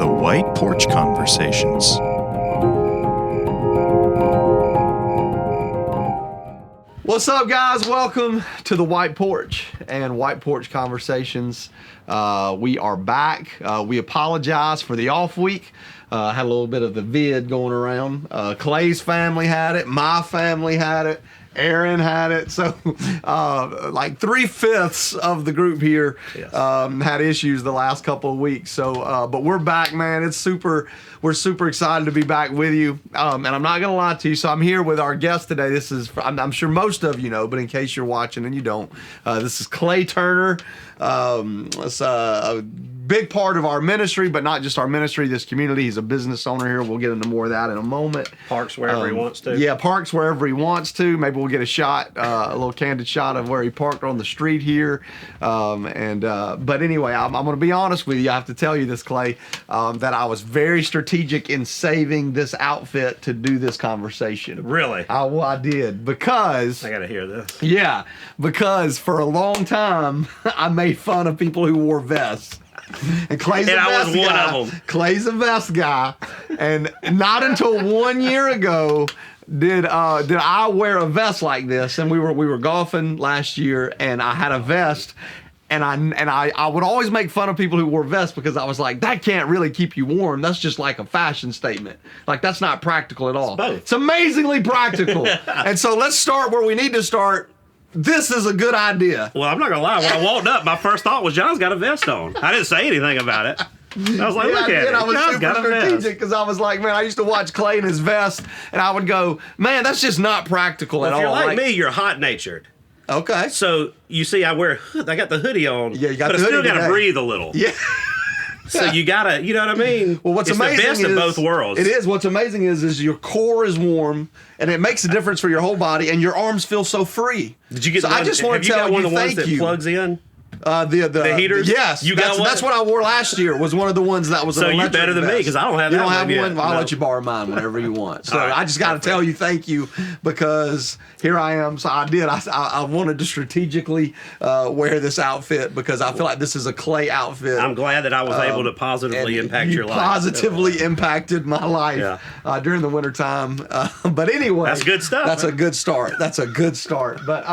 The White Porch Conversations. What's up, guys? Welcome to the White Porch and White Porch Conversations. We are back. We apologize for the off week. Had a little bit of the vid going around. Clay's family had it. My family had it. Aaron had it. So like 3/5 of the group here had issues the last couple of weeks. So, but we're back, man. We're super excited to be back with you. And I'm not going to lie to you. So I'm here with our guest today. This is, I'm sure most of you know, but in case you're watching and you don't, this is Clay Turner. It's a big part of our ministry, but not just our ministry, this community. He's a business owner here. We'll get into more of that in a moment. Parks wherever he wants to. Yeah, parks wherever he wants to. Maybe we'll get a shot, a little candid shot of where he parked on the street here. But anyway, I'm going to be honest with you. I have to tell you this, Clay, that I was very strategic in saving this outfit to do this conversation. Really? I did, because I got to hear this. Yeah, because for a long time, I made fun of people who wore vests. And Clay's a vest guy. I was one of them. Clay's a vest guy. And not until 1 year ago did I wear a vest like this. And we were golfing last year, and I had a vest. And I would always make fun of people who wore vests, because I was like, that can't really keep you warm. That's just like a fashion statement. Like, that's not practical at all. It's amazingly practical. And so let's start where we need to start. This is a good idea. Well, I'm not going to lie. When I walked up, my first thought was, John's got a vest on. I didn't say anything about it. I was like, look at it. I was John's super got a vest. strategic, because I was like, man, I used to watch Clay in his vest, and I would go, man, that's just not practical at all. If you're like me, you're hot-natured. Okay. So, you see, I got the hoodie on, yeah, you got but the I still hoodie got to today. breathe a little. Yeah. So you gotta, you know what I mean? Well, what's it's amazing the best of both worlds. It is. What's amazing is your core is warm, and it makes a difference for your whole body, and your arms feel so free. Did you get? So I just want to tell you, one of the ones thank that you. plugs in? The heaters? Yes, you got one? That's what I wore last year. Was one of the ones that was an electric you're better than vest. me, because I don't have you that don't have yet. one. Well, I'll No. let you borrow mine whenever you want. So right. I just got to tell you thank you, because here I am. So I wanted to strategically wear this outfit, because I feel like this is a Clay outfit. I'm glad that I was able to positively impact your life. Positively impacted my life during the wintertime. But anyway, that's good stuff. That's a good start. That's a good start. But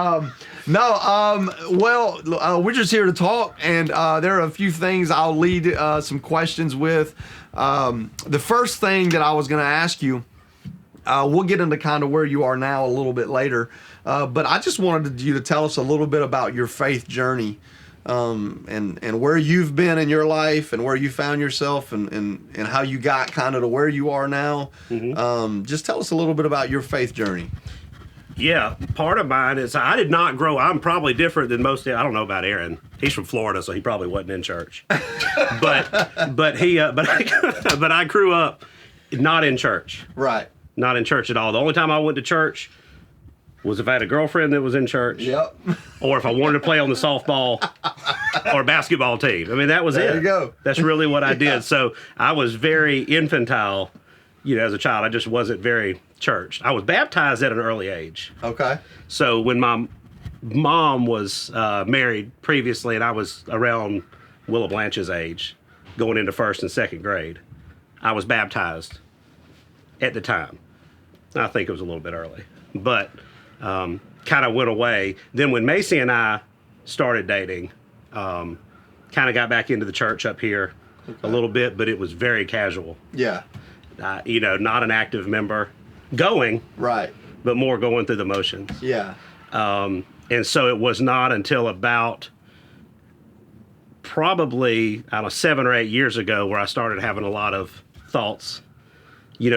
we're just here to talk, and there are a few things I'll lead some questions with. The first thing that I was going to ask you, we'll get into kind of where you are now a little bit later, but I just wanted you to tell us a little bit about your faith journey, and where you've been in your life, and where you found yourself, and how you got kind of to where you are now. Mm-hmm. Just tell us a little bit about your faith journey. Yeah, part of mine is I did not grow. I'm probably different than most. I don't know about Aaron. He's from Florida, so he probably wasn't in church. but I grew up not in church. Right. Not in church at all. The only time I went to church was if I had a girlfriend that was in church. Yep. Or if I wanted to play on the softball or basketball team. I mean, that was it. There you go. That's really what I did. So I was very infantile, as a child. I just wasn't very church. I was baptized at an early age. Okay. So when my mom was married previously, and I was around Willa Blanche's age, going into first and second grade, I was baptized at the time. I think it was a little bit early, but kind of went away. Then when Macy and I started dating, kind of got back into the church up here a little bit, but it was very casual. Yeah. Not an active member. Going, right, but more going through the motions. Yeah. And so it was not until about probably, 7 or 8 years ago, where I started having a lot of thoughts,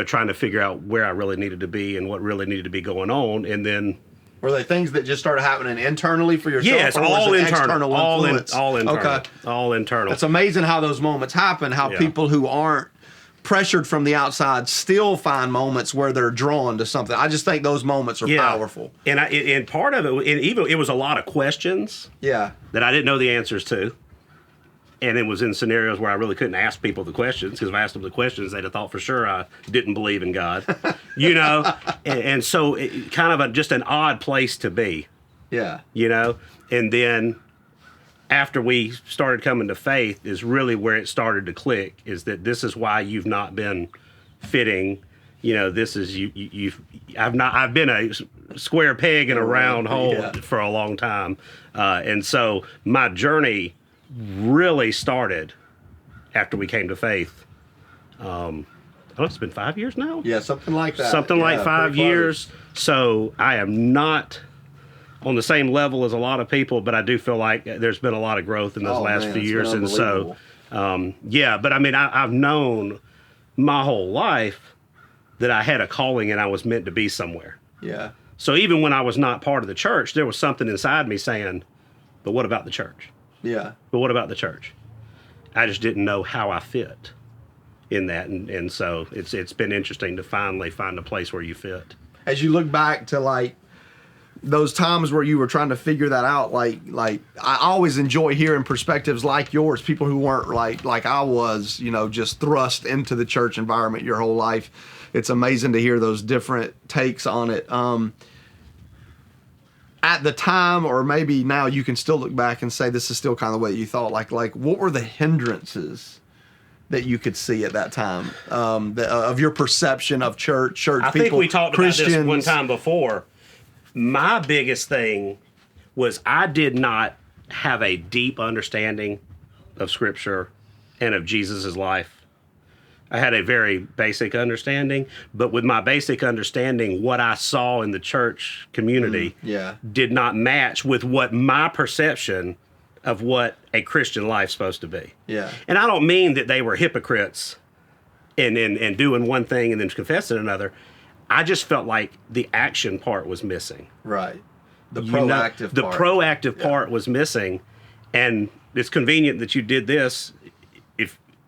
trying to figure out where I really needed to be and what really needed to be going on. And then, were they things that just started happening internally for yourself? Yes, or all was it internal. External all influence? all internal. Okay. All internal. It's amazing how those moments happen, how people who aren't pressured from the outside still find moments where they're drawn to something. I just think those moments are powerful. And part of it was a lot of questions that I didn't know the answers to. And it was in scenarios where I really couldn't ask people the questions, because if I asked them the questions, they'd have thought for sure I didn't believe in God, and so kind of just an odd place to be, Yeah. And then after we started coming to faith is really where it started to click, is that this is why you've not been fitting. This is I've been a square peg in a round hole for a long time. And so my journey really started after we came to faith. It's been 5 years now? Yeah, something like that. Something like 5 years. So I am not on the same level as a lot of people, but I do feel like there's been a lot of growth in those last few years. And so, but I mean, I've known my whole life that I had a calling and I was meant to be somewhere. Yeah. So even when I was not part of the church, there was something inside me saying, but what about the church? Yeah. But what about the church? I just didn't know how I fit in that. And so it's been interesting to finally find a place where you fit. As you look back to like those times where you were trying to figure that out, like I always enjoy hearing perspectives like yours, people who weren't like I was, just thrust into the church environment your whole life. It's amazing to hear those different takes on it. At the time, or maybe now, you can still look back and say this is still kind of the way you thought. Like what were the hindrances that you could see at that time of your perception of church people? I think we talked Christians. about this one time before. My biggest thing was I did not have a deep understanding of Scripture and of Jesus' life. I had a very basic understanding, but with my basic understanding, what I saw in the church community did not match with what my perception of what a Christian life's supposed to be. Yeah. And I don't mean that they were hypocrites and doing one thing and then confessing another. I just felt like the action part was missing. Right. The proactive part. The proactive part was missing. And it's convenient that you did this.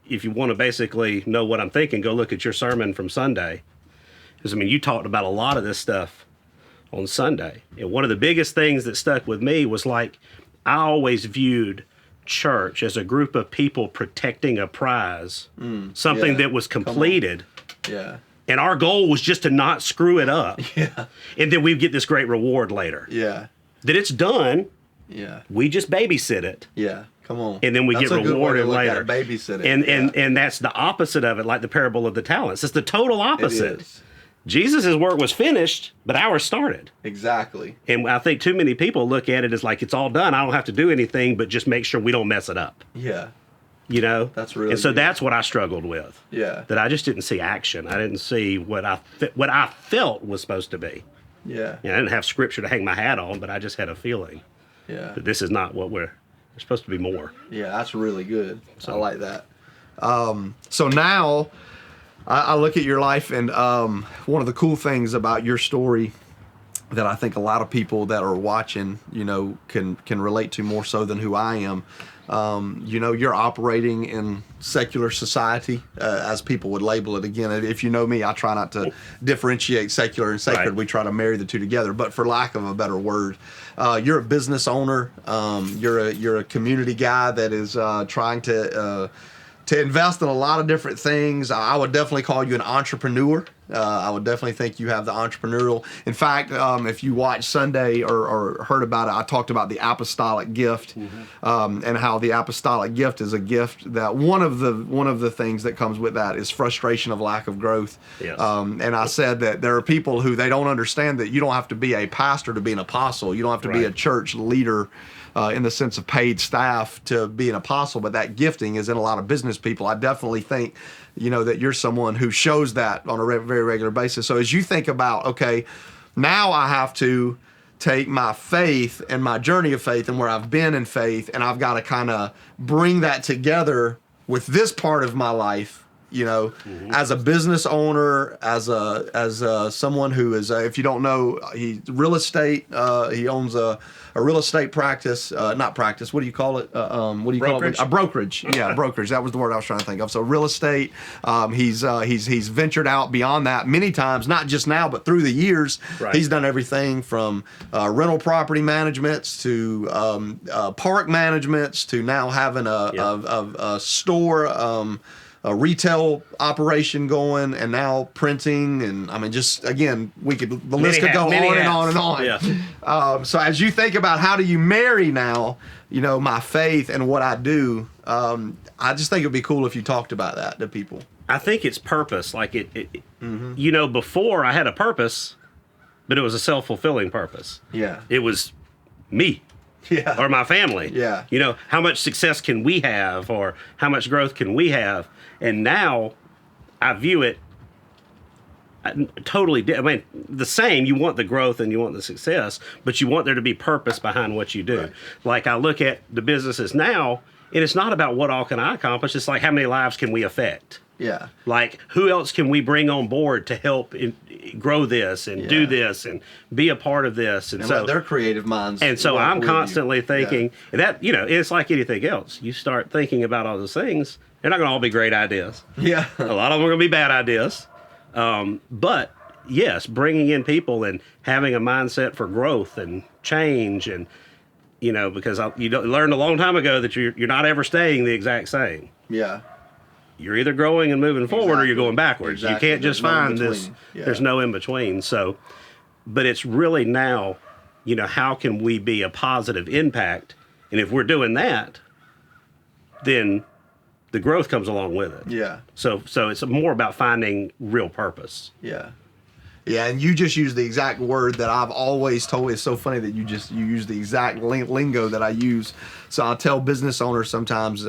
If you want to basically know what I'm thinking, go look at your sermon from Sunday. Because, you talked about a lot of this stuff on Sunday. And one of the biggest things that stuck with me was like, I always viewed church as a group of people protecting a prize, something that was completed. Yeah. And our goal was just to not screw it up. Yeah. And then we'd get this great reward later. Yeah. That it's done. Yeah. We just babysit it. Yeah. Come on. And then we get rewarded later. Babysit it. And that's the opposite of it, like the parable of the talents. It's the total opposite. It is. Jesus' work was finished, but ours started. Exactly. And I think too many people look at it as like it's all done. I don't have to do anything, but just make sure we don't mess it up. Yeah. That's really. And so that's what I struggled with. Yeah. That I just didn't see action. I didn't see what I felt was supposed to be. Yeah. I didn't have Scripture to hang my hat on, but I just had a feeling. Yeah. That this is not what we're supposed to be more. Yeah, that's really good. So, I like that. So now I look at your life, and one of the cool things about your story that I think a lot of people that are watching, can relate to more so than who I am. You're operating in secular society, as people would label it. Again, if you know me, I try not to differentiate secular and sacred. Right. We try to marry the two together. But for lack of a better word, you're a business owner. You're a community guy that is trying to invest in a lot of different things. I would definitely call you an entrepreneur. I would definitely think you have the entrepreneurial. In fact, if you watched Sunday or heard about it, I talked about the Apostolic Gift, and how the Apostolic Gift is a gift that one of the things that comes with that is frustration of lack of growth. Yes. And I said that there are people who they don't understand that you don't have to be a pastor to be an apostle. You don't have to be a church leader in the sense of paid staff to be an apostle, but that gifting is in a lot of business people. I definitely think, that you're someone who shows that on a very regular basis. So as you think about, okay, now I have to take my faith and my journey of faith and where I've been in faith, and I've got to kind of bring that together with this part of my life, as a business owner, as someone who is, if you don't know, he's real estate. He owns a real estate practice, not practice. What do you call it? What do you brokerage? Call it? A brokerage. Yeah, brokerage. That was the word I was trying to think of. So real estate. He's ventured out beyond that many times, not just now, but through the years. Right. He's done everything from rental property managements to park managements to now having a store. a retail operation going, and now printing, and I mean, just again, the list could go on and on and on. Yeah. So as you think about how do you marry now, my faith and what I do, I just think it would be cool if you talked about that to people. I think it's purpose. Like before I had a purpose, but it was a self-fulfilling purpose. Yeah. It was me. Yeah. Or my family. Yeah. How much success can we have, or how much growth can we have? And now I view it totally I mean, the same. You want the growth and you want the success, but you want there to be purpose behind what you do. Right. Like I look at the businesses now, and it's not about what all can I accomplish. It's like how many lives can we affect? Yeah. Like, who else can we bring on board to help grow this and do this and be a part of this? And so let their creative minds. And so I'm constantly thinking that, it's like anything else. You start thinking about all those things, they're not going to all be great ideas. Yeah. A lot of them are going to be bad ideas. But yes, bringing in people and having a mindset for growth and change, and because you learned a long time ago that you're not ever staying the exact same. Yeah. You're either growing and moving forward, or you're going backwards. Exactly. You can't just find this. Yeah. There's no in between. So, but it's really now, how can we be a positive impact? And if we're doing that, then the growth comes along with it. Yeah. So it's more about finding real purpose. Yeah. Yeah, and you just use the exact word that I've always told. It's so funny that you use the exact lingo that I use. So I'll tell business owners sometimes,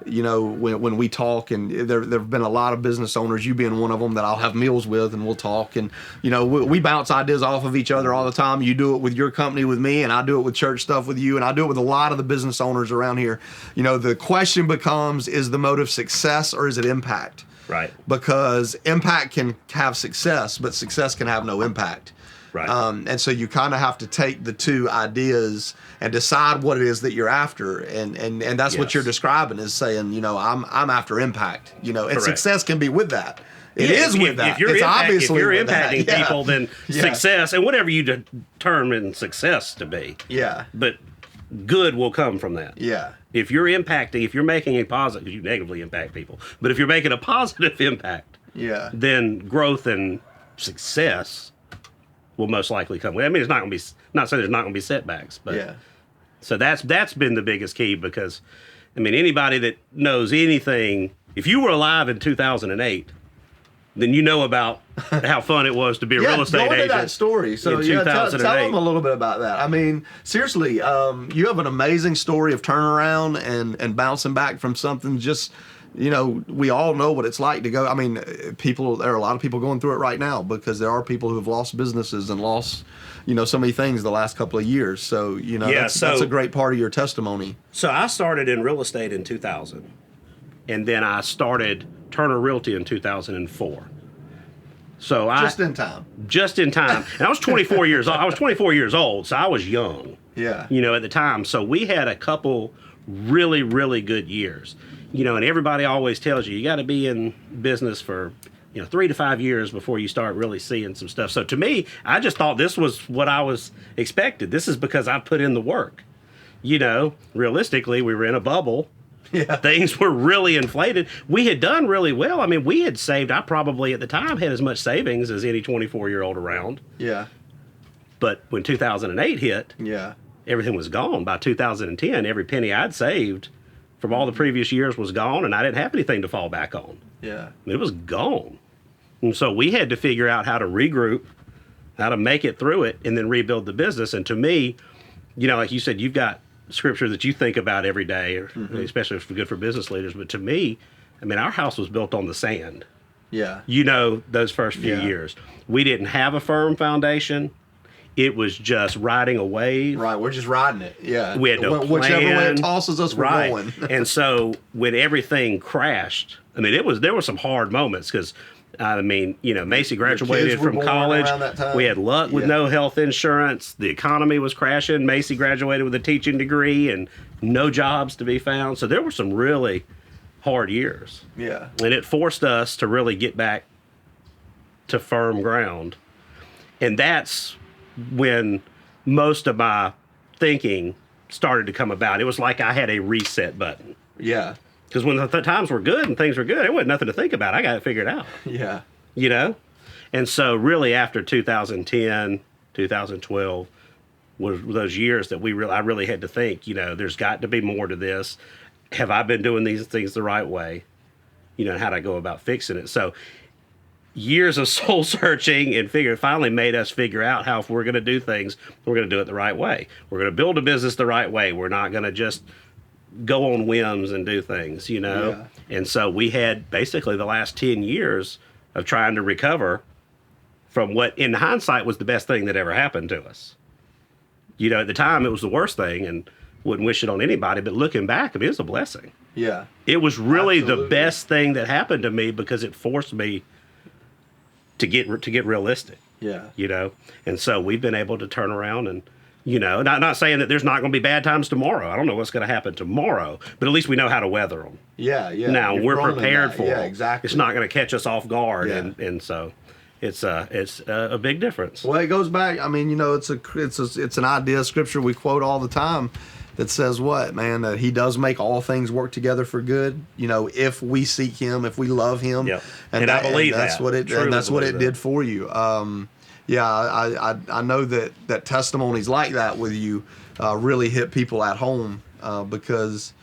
when we talk, and there have been a lot of business owners, you being one of them, that I'll have meals with, and we'll talk, and we bounce ideas off of each other all the time. You do it with your company with me, and I do it with church stuff with you, and I do it with a lot of the business owners around here. The question becomes, is the motive success or is it impact? Right. Because impact can have success, but success can have no impact. Right. And so you kind of have to take the two ideas and decide what it is that you're after, and that's what you're describing, is saying, I'm after impact, and Correct. Success can be with that. It is with that. If you're, if you're impacting people, then success, and whatever you determine success to be. Yeah. But good will come from that. Yeah. If you're impacting, if you're making a positive, you negatively impact people, but if you're making a positive impact, then growth and success will most likely come. I mean, it's not going to be, not saying there's not going to be setbacks, but so that's been the biggest key, because I mean, anybody that knows anything, if you were alive in 2008, then you know about how fun it was to be a real estate agent. Go into that story. So tell them a little bit about that. I mean, seriously, you have an amazing story of turnaround and bouncing back from something. Just, we all know what it's like to go. I mean, there are a lot of people going through it right now, because there are people who have lost businesses and lost, so many things the last couple of years. So, that's a great part of your testimony. So I started in real estate in 2000, and then I started Turner Realty in 2004. So just in time. And I was 24 years old. I was 24 years old, so I was young. Yeah. At the time. So we had a couple really, really good years. And everybody always tells you got to be in business for 3 to 5 years before you start really seeing some stuff. So to me, I just thought this was what I was expected. This is because I put in the work. Realistically, we were in a bubble. Yeah. Things were really inflated. We had done really well. I mean, we had saved, I probably at the time had as much savings as any 24-year-old around. Yeah. But when 2008 hit, everything was gone. By 2010, every penny I'd saved from all the previous years was gone, and I didn't have anything to fall back on. Yeah. It was gone. And so we had to figure out how to regroup, how to make it through it, and then rebuild the business. And to me, like you said, you've got scripture that you think about every day, or especially if it's good for business leaders. But to me, I mean, our house was built on the sand. Yeah. Those first few years. We didn't have a firm foundation. It was just riding a wave. Right, we're just riding it. Yeah. We had no plan. Whichever way it tosses us, we're going. And so when everything crashed, I mean, there were some hard moments, because Macy graduated from college. We had luck with no health insurance. The economy was crashing. Macy graduated with a teaching degree and no jobs to be found. So there were some really hard years. Yeah. And it forced us to really get back to firm ground. And that's when most of my thinking started to come about. It was like I had a reset button. Yeah. Because when the times were good and things were good, it wasn't nothing to think about. I got it figured out. Yeah. You know? And so really after 2010, 2012 was those years that I really had to think, there's got to be more to this. Have I been doing these things the right way? And how do I go about fixing it? So years of soul searching and finally made us figure out how if we're going to do things, we're going to do it the right way. We're going to build a business the right way. We're not going to just go on whims and do things, Yeah. And so we had basically the last 10 years of trying to recover from what in hindsight was the best thing that ever happened to us. At the time it was the worst thing and wouldn't wish it on anybody, but looking back, it was a blessing. Yeah. It was really Absolutely. the best thing that happened to me because it forced me to get realistic. Yeah. And so we've been able to turn around and, not saying that there's not going to be bad times tomorrow. I don't know what's going to happen tomorrow, but at least we know how to weather them. Yeah. Yeah. Now You've we're grown in prepared that. for Yeah, them. exactly. It's not going to catch us off guard, Yeah. and so it's a big difference. Well, it goes back. I mean, it's an idea of scripture we quote all the time that says what, man, that he does make all things work together for good. If we seek him, if we love him, Yep. And I believe that's that. what it. Truly And that's what believe it that. did for you. I know that testimonies like that with you really hit people at home because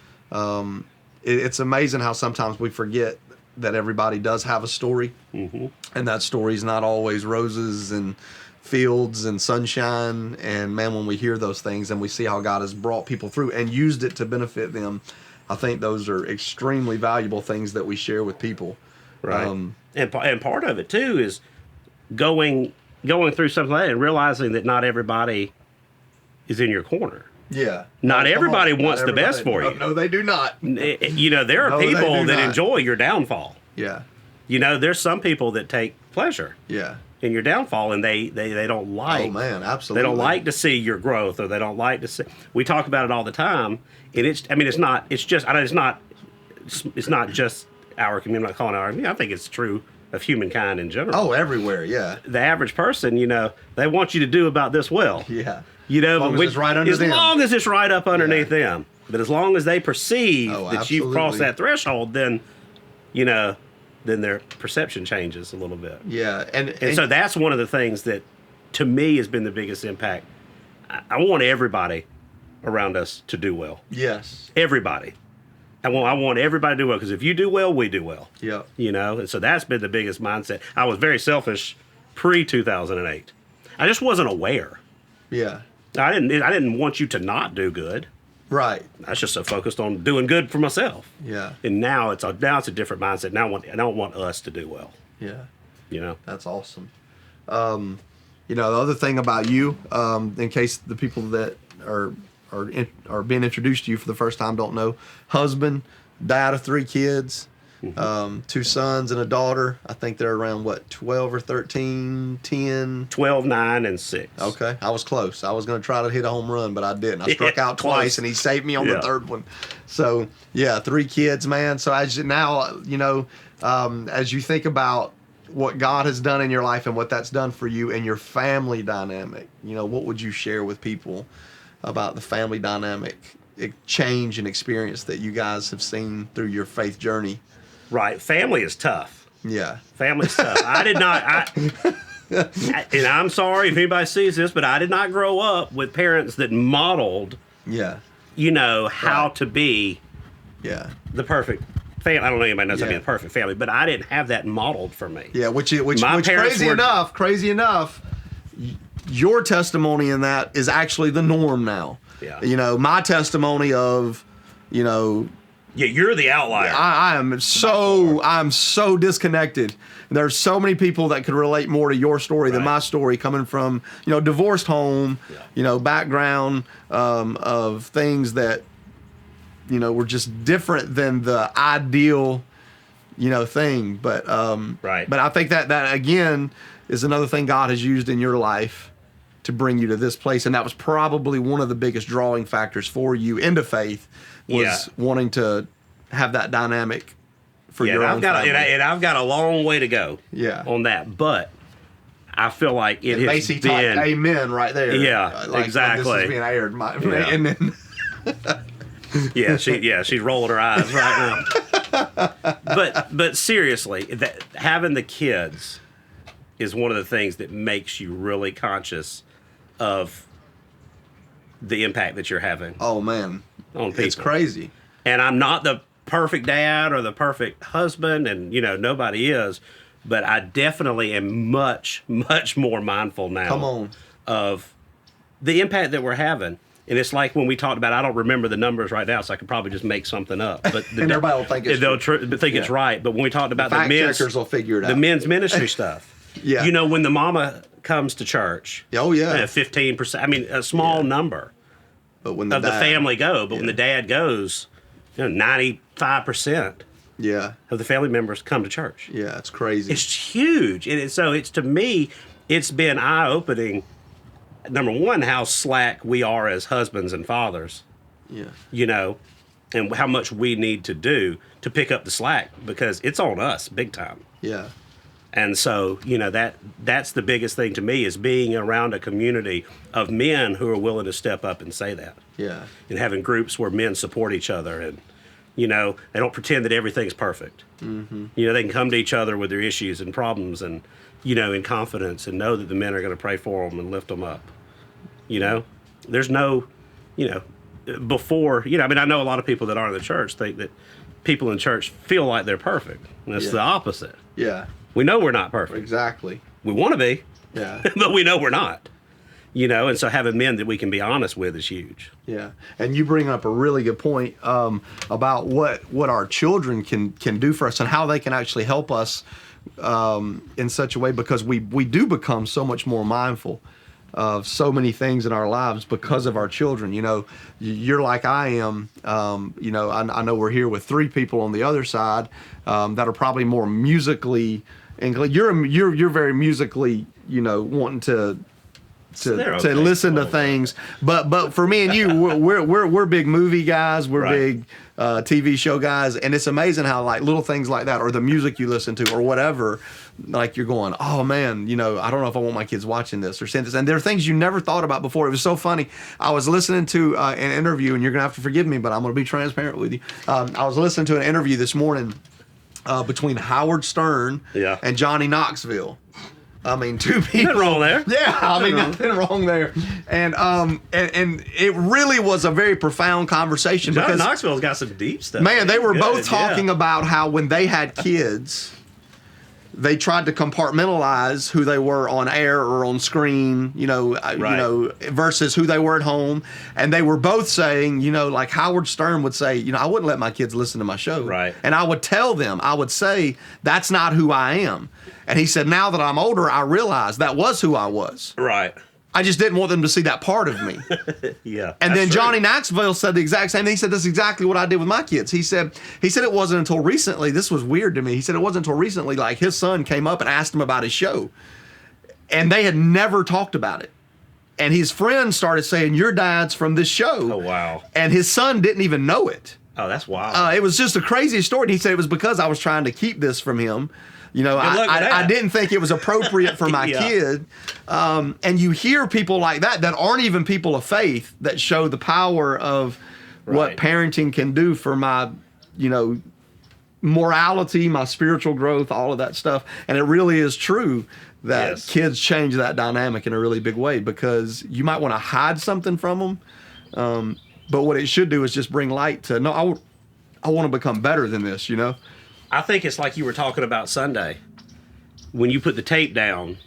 it's amazing how sometimes we forget that everybody does have a story, Mm-hmm. and that story's not always roses and fields and sunshine. And man, when we hear those things and we see how God has brought people through and used it to benefit them, I think those are extremely valuable things that we share with people. Right. And part of it too is going through something like that and realizing that not everybody is in your corner. Yeah. Not Come everybody on. Not wants the best everybody. for you. No, they do not. There are No, they people do that not. enjoy your downfall. Yeah. There's some people that take pleasure Yeah. in your downfall, and they don't like. Oh man, They absolutely. don't like to see your growth, or they don't like to see. We talk about it all the time, and it's not just our community. I'm not calling it our. I think it's true of humankind in general. Oh, everywhere. Yeah. The average person, they want you to do about this well. Yeah. As long as it's right under them. As long as it's right up underneath Yeah. them. But as long as they perceive that you've crossed absolutely. that threshold, then, then their perception changes a little bit. Yeah. And so that's one of the things that, to me, has been the biggest impact. I want everybody around us to do well. yes. Everybody. I want everybody to do well, because if you do well, we do well. Yeah. And so that's been the biggest mindset. I was very selfish pre-2008. I just wasn't aware. Yeah. I didn't want you to not do good. Right. I was just so focused on doing good for myself. Yeah. And now it's a different mindset. Now I don't want us to do well. Yeah. That's awesome. The other thing about you, in case the people that are being introduced to you for the first time don't know, husband, dad of 3 kids, 2 sons and a daughter. I think they're around 12 or 13, 10. 12, 9, and 6. Okay, I was close. I was going to try to hit a home run, but I didn't. I struck out close. twice, and he saved me on Yeah. the 3rd one. So, 3 kids, man. So as you think about what God has done in your life and what that's done for you and your family dynamic, what would you share with people about the family dynamic change and experience that you guys have seen through your faith journey? Right. Family is tough. Yeah. Family's tough. I did not. And I'm sorry if anybody sees this, but I did not grow up with parents that modeled, Yeah. how Right. to be Yeah. the perfect family. I don't know anybody knows how to be Yeah. the perfect family, but I didn't have that modeled for me. Yeah, which My parents crazy enough, your testimony in that is actually the norm now. Yeah. My testimony of, Yeah, you're the outlier. I'm so disconnected. There's so many people that could relate more to your story than Right. my story, coming from, divorced home, Yeah. background of things that, were just different than the ideal, thing. But Right. But I think that again is another thing God has used in your life to bring you to this place, and that was probably one of the biggest drawing factors for you into faith, was Yeah. wanting to have that dynamic for Yeah, your and own family. and I've got a long way to go. Yeah. On that, but I feel like it has Macy type been. amen right there. Yeah, Like, exactly. This is being aired. Yeah. And then She's rolling her eyes right now. But seriously, having the kids is one of the things that makes you really conscious of the impact that you're having. Oh man, on people. It's crazy. And I'm not the perfect dad or the perfect husband, and nobody is, but I definitely am much, much more mindful now of the impact that we're having. And it's like when we talked about, I don't remember the numbers right now, so I could probably just make something up. But and everybody will think it's right. But when we talked about the men's, checkers will figure it out. The men's ministry stuff. Yeah. When the mama comes to church. Oh yeah. 15%. I mean, a small number. But when the family go, but when the dad goes, 95%. Yeah. Of the family members come to church. Yeah, it's crazy. It's huge, and it's to me, it's been eye-opening. Number one, how slack we are as husbands and fathers. Yeah. And how much we need to do to pick up the slack, because it's on us big time. Yeah. And so, that's the biggest thing to me, is being around a community of men who are willing to step up and say that. Yeah. And having groups where men support each other, and they don't pretend that everything's perfect. Mm-hmm. They can come to each other with their issues and problems, and in confidence, and know that the men are going to pray for them and lift them up. There's no, before, I know a lot of people that aren't in the church think that people in church feel like they're perfect. And it's the opposite. Yeah. We know we're not perfect. Exactly. We want to be. Yeah. But we know we're not. And so having men that we can be honest with is huge. Yeah. And you bring up a really good point about what our children can do for us and how they can actually help us in such a way, because we do become so much more mindful of so many things in our lives because of our children. You're like I am. I know we're here with 3 people on the other side that are probably more musically inclined. You're very musically, wanting to listen to things, but for me and you, we're big movie guys. We're big TV show guys, and it's amazing how like little things like that, or the music you listen to, or whatever, like you're going, oh man, I don't know if I want my kids watching this or seeing this. And there are things you never thought about before. It was so funny. I was listening to an interview, and you're gonna have to forgive me, but I'm gonna be transparent with you. I was listening to an interview this morning between Howard Stern and Johnny Knoxville. 2 people. Nothing wrong there. Yeah, nothing wrong there. And it really was a very profound conversation. Johnny because Knoxville's got some deep stuff. Man, they were both talking about how when they had kids, they tried to compartmentalize who they were on air or on screen, versus who they were at home. And they were both saying, like Howard Stern would say, I wouldn't let my kids listen to my show. Right. And I would tell them, I would say, that's not who I am. And he said, now that I'm older, I realize that was who I was. Right. I just didn't want them to see that part of me. Yeah. And then Johnny Knoxville said the exact same thing. He said, that's exactly what I did with my kids. He said it wasn't until recently, this was weird to me. He said it wasn't until recently, like his son came up and asked him about his show. And they had never talked about it. And his friend started saying, your dad's from this show. Oh, wow. And his son didn't even know it. Oh, that's wild. It was just the craziest story. And he said it was because I was trying to keep this from him. I didn't think it was appropriate for my kid. And you hear people like that aren't even people of faith that show the power of what parenting can do for my, morality, my spiritual growth, all of that stuff. And it really is true that kids change that dynamic in a really big way, because you might want to hide something from them. But what it should do is just bring light to, I want to become better than this, I think it's like you were talking about Sunday, when you put the tape down,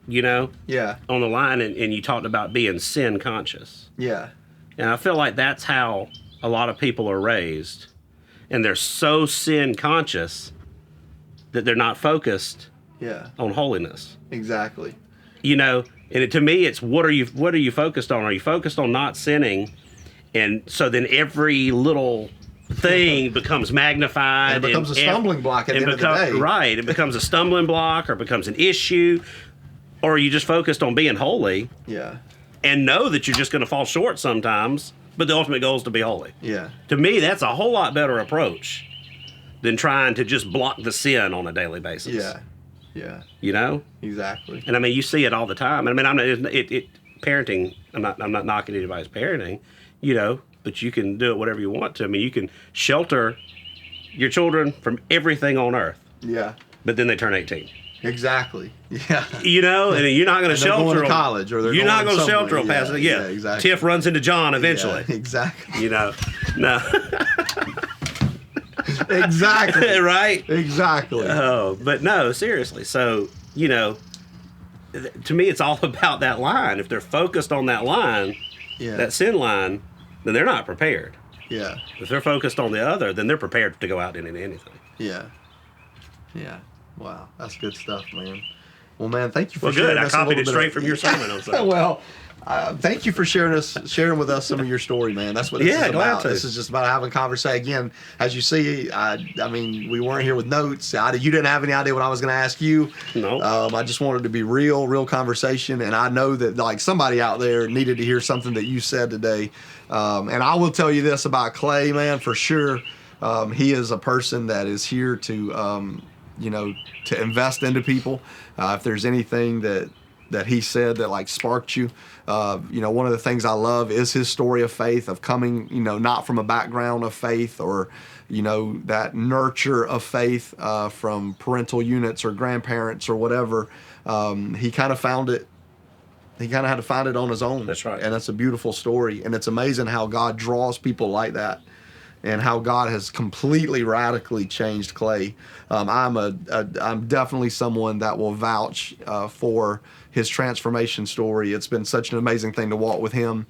on the line, and you talked about being sin conscious. Yeah. And I feel like that's how a lot of people are raised, and they're so sin conscious that they're not focused on holiness. Exactly. And to me, it's what are you focused on? Are you focused on not sinning? And so then every little thing becomes magnified. And it becomes a stumbling block at the end of the day. Right. It becomes a stumbling block, or becomes an issue. Or are you just focused on being holy? Yeah. And know that you're just going to fall short sometimes, but the ultimate goal is to be holy. Yeah. To me, that's a whole lot better approach than trying to just block the sin on a daily basis. Yeah. Yeah. Exactly. And you see it all the time. Parenting, I'm not knocking anybody's parenting, but you can do it whatever you want to. I mean, you can shelter your children from everything on earth, Yeah. but then they turn 18. Exactly. Yeah. You know, and you're not going to shelter going to them. college, or you're not going to shelter somewhere. them past it. Yeah, exactly. Tiff runs into John eventually. Yeah, exactly. You know, no. Exactly. Right? Exactly. Oh, but no, seriously. So, you know, to me, it's all about that line. If they're focused on that line, Yeah. that sin line, then they're not prepared. Yeah. If they're focused on the other, then they're prepared to go out and into anything. Yeah. Yeah. Wow. That's good stuff, man. Well, man, thank you for Well, sharing good. I us a copied little it bit straight of- from your sermon. I'm sorry. Well, thank you for sharing with us some of your story, man. That's what this Yeah, is glad about. to. This is just about having a conversation. Again, as you see, I mean, we weren't here with notes. You didn't have any idea what I was going to ask you. No. I just wanted to be real conversation, and I know that like somebody out there needed to hear something that you said today. And I will tell you this about Clay, man, for sure. He is a person that is here to, to invest into people. If there's anything that he said that like sparked you, one of the things I love is his story of faith, of coming, not from a background of faith or, that nurture of faith from parental units or grandparents or whatever. He kind of found it. He kind of had to find it on his own. That's right. And that's a beautiful story. And it's amazing how God draws people like that, and how God has completely radically changed Clay. I'm definitely someone that will vouch for his transformation story. It's been such an amazing thing to walk with him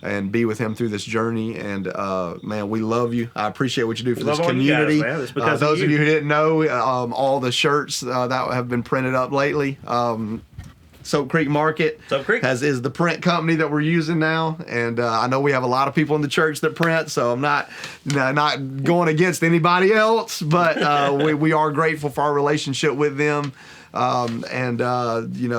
and be with him through this journey. And man, we love you. I appreciate what you do for this Love all you guys, community. man. It's because of those of you. you who didn't know, all the shirts that have been printed up lately. Soap Creek Market Soap Creek. is the print company that we're using now, and I know we have a lot of people in the church that print, so I'm not going against anybody else, but we are grateful for our relationship with them,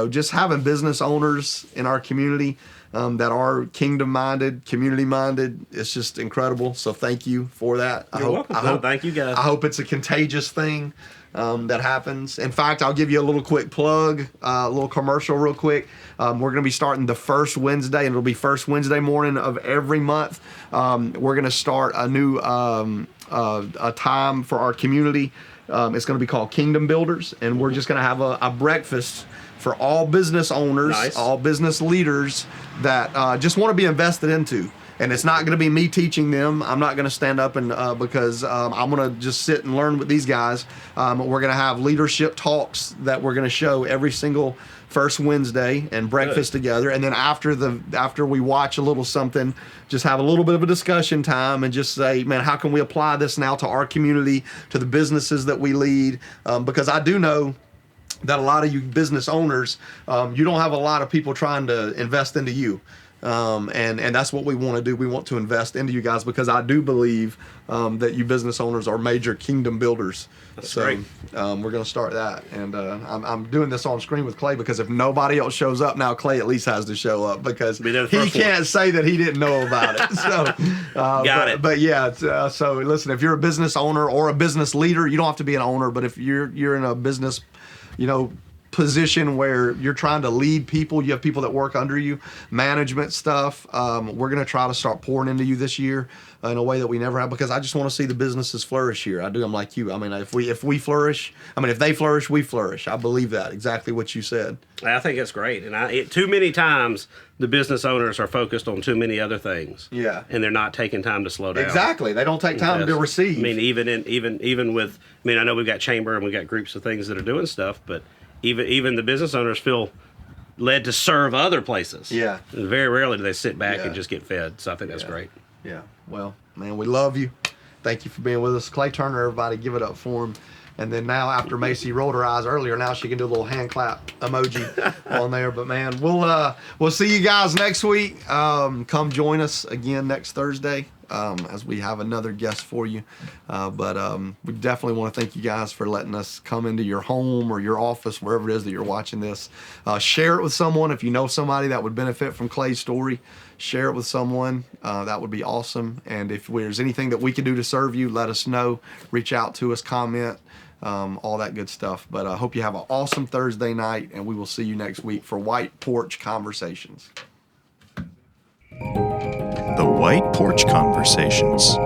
just having business owners in our community that are kingdom-minded, community-minded. It's just incredible. So thank you for that. You're welcome. Thank you, guys. I hope it's a contagious thing that happens. In fact, I'll give you a little quick plug, a little commercial real quick. We're going to be starting the first Wednesday, and it'll be first Wednesday morning of every month. We're going to start a new a time for our community. It's going to be called Kingdom Builders, and we're just going to have a breakfast for all business owners, Nice. all business leaders that just want to be invested into. And it's not going to be me teaching them. I'm not going to stand up and because I'm going to just sit and learn with these guys. We're going to have leadership talks that we're going to show every single first Wednesday, and breakfast together. And then after we watch a little something, just have a little bit of a discussion time and just say, man, how can we apply this now to our community, to the businesses that we lead? Because I do know that a lot of you business owners, you don't have a lot of people trying to invest into you. And that's what we want to do. We want to invest into you guys, because I do believe that you business owners are major kingdom builders. That's great. We're going to start that. And I'm doing this on screen with Clay, because if nobody else shows up now, Clay at least has to show up, because Be there the he first one. can't say that he didn't know about it. So, Got it. But yeah, so listen, if you're a business owner or a business leader, you don't have to be an owner, but if you're in a business, position where you're trying to lead people, you have people that work under you, management stuff, we're going to try to start pouring into you this year in a way that we never have, because I just want to see the businesses flourish here. I do. I'm like you. I mean, if we flourish, if they flourish, we flourish. I believe that, exactly what you said. I think it's great. And too many times the business owners are focused on too many other things. Yeah. And they're not taking time to slow down. Exactly. They don't take time to Because, receive. even with, I know we've got chamber and we've got groups of things that are doing stuff, but even the business owners feel led to serve other places. Yeah. And very rarely do they sit back Yeah. and just get fed. So I think that's great. Yeah. Well, man, we love you. Thank you for being with us. Clay Turner, everybody, give it up for him. And then now, after Macy rolled her eyes earlier, now she can do a little hand clap emoji on there. But man, we'll see you guys next week. Come join us again next Thursday as we have another guest for you. But we definitely want to thank you guys for letting us come into your home or your office, wherever it is that you're watching this. Share it with someone. If you know somebody that would benefit from Clay's story, share it with someone. That would be awesome. And if there's anything that we can do to serve you, let us know. Reach out to us, comment. All that good stuff. But I hope you have an awesome Thursday night, and we will see you next week for White Porch Conversations. The White Porch Conversations.